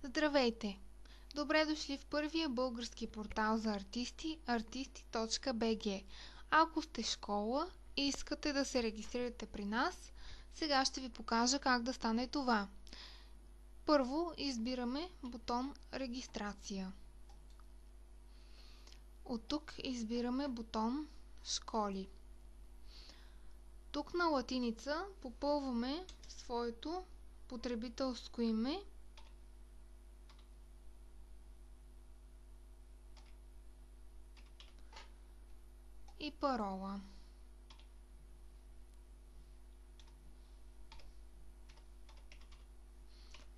Здравейте! Добре дошли в първия български портал за артисти artisti.bg. Ако сте школа и искате да се регистрирате при нас, сега ще ви покажа как да стане това. Първо избираме бутон Регистрация. От тук избираме бутон Школи. Тук на латиница попълваме своето потребителско име и парола.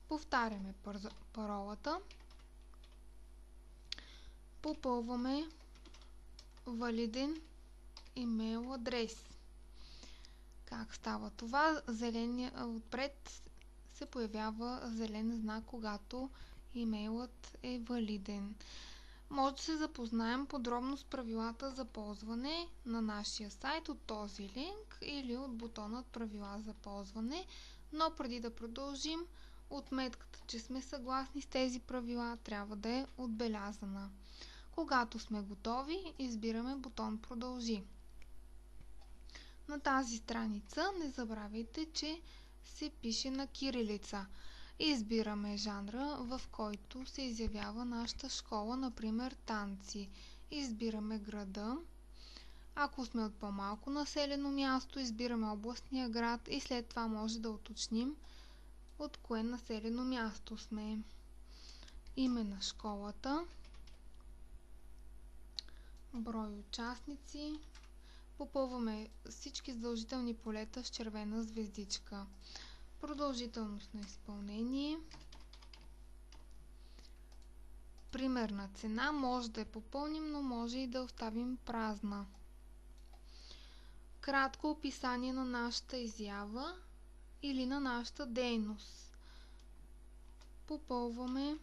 Повтаряме паролата. Попълваме валиден имейл адрес. Как става това? Отпред се появява зелен знак, когато имейлът е валиден. Може да се запознаем подробно с правилата за ползване на нашия сайт от този линк или от бутонът Правила за ползване, но преди да продължим, отметката, че сме съгласни с тези правила, трябва да е отбелязана. Когато сме готови, избираме бутон Продължи. На тази страница не забравяйте, че се пише на кирилица. Избираме жанра, в който се изявява нашата школа, например танци. Избираме града. Ако сме от по-малко населено място, избираме областния град и след това може да уточним от кое населено място сме. Име на школата. Брой участници. Попълваме всички задължителни полета с червена звездичка. Продължителност на изпълнение. Примерна цена. Може да я попълним, но може и да оставим празна. Кратко описание на нашата изява или на нашата дейност. Попълваме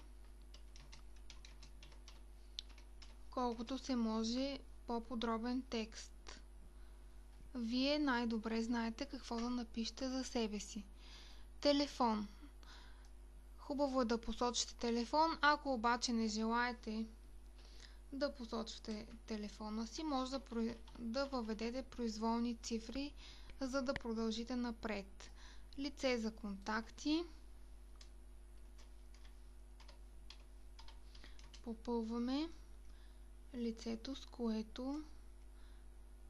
колкото се може по-подробен текст. Вие най-добре знаете какво да напишете за себе си. Телефон. Хубаво е да посочите телефон. Ако обаче не желаете да посочите телефона си, може да въведете произволни цифри, за да продължите напред. Лице за контакти. Попълваме лицето, с което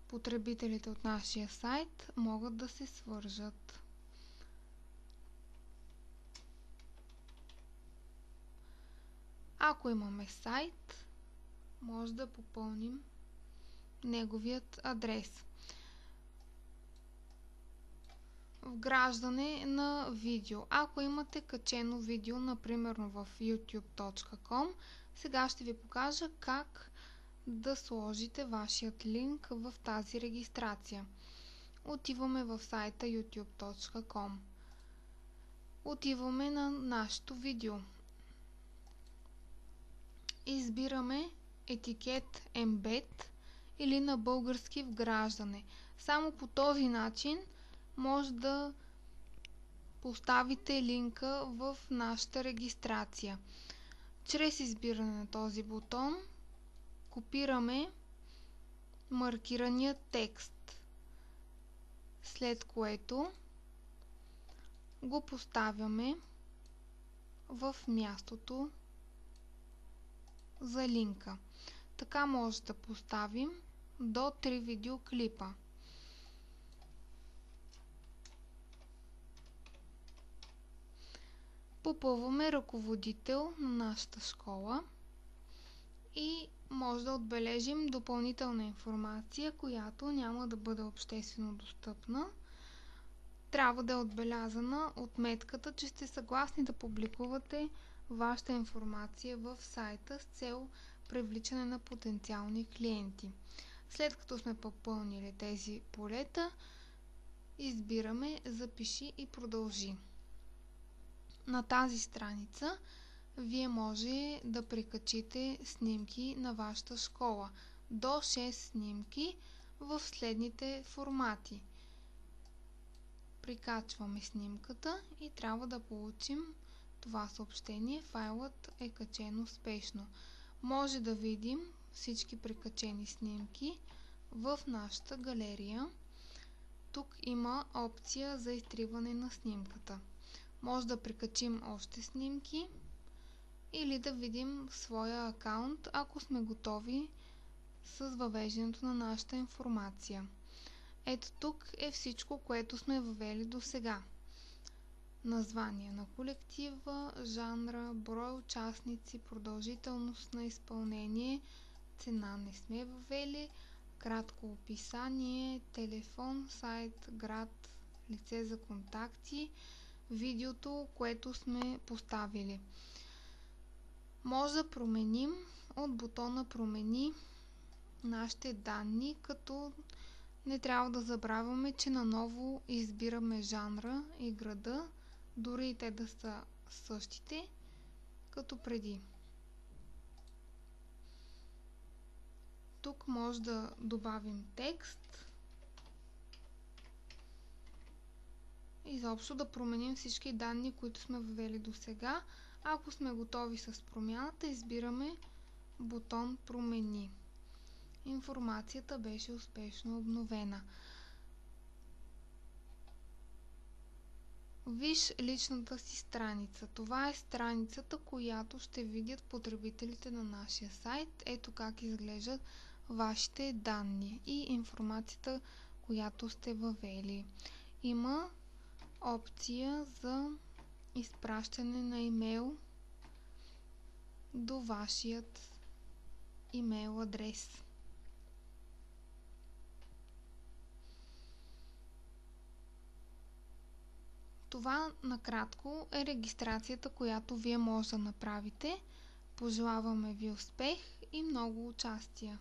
потребителите от нашия сайт могат да се свържат. Ако имаме сайт, може да попълним неговият адрес. Вграждане на видео. Ако имате качено видео, например в youtube.com, сега ще ви покажа как да сложите вашият линк в тази регистрация. Отиваме в сайта youtube.com. Отиваме на нашето видео. Избираме етикет Embed или на български вграждане. Само по този начин може да поставите линка в нашата регистрация. Чрез избиране на този бутон копираме маркирания текст, след което го поставяме в мястото за линка. Така може да поставим до 3 видеоклипа. Попълваме ръководител на нашата школа и може да отбележим допълнителна информация, която няма да бъде обществено достъпна. Трябва да е отбелязана отметката, че сте съгласни да публикувате вашата информация в сайта с цел привличане на потенциални клиенти. След като сме попълнили тези полета, избираме Запиши и продължи. На тази страница вие може да прикачите снимки на вашата школа. До 6 снимки в следните формати. Прикачваме снимката и трябва да получим това съобщение. Файлът е качен успешно. Може да видим всички прикачени снимки в нашата галерия. Тук има опция за изтриване на снимката. Може да прикачим още снимки или да видим своя акаунт, ако сме готови с въвеждането на нашата информация. Ето тук е всичко, което сме въвели до сега. Название на колектива, жанра, брой участници, продължителност на изпълнение, цена не сме въвели, кратко описание, телефон, сайт, град, лице за контакти, видеото, което сме поставили. Може да променим от бутона "Промени" нашите данни, като не трябва да забравяме, че наново избираме жанра и града, дори и те да са същите като преди. Тук може да добавим текст. Изобщо да променим всички данни, които сме въвели до сега. Ако сме готови с промяната, избираме бутон "Промени". Информацията беше успешно обновена. Виж личната си страница. Това е страницата, която ще видят потребителите на нашия сайт. Ето как изглеждат вашите данни и информацията, която сте въвели. Има опция за изпращане на имейл до вашият имейл адрес. Това накратко е регистрацията, която вие може да направите. Пожелаваме ви успех и много участие!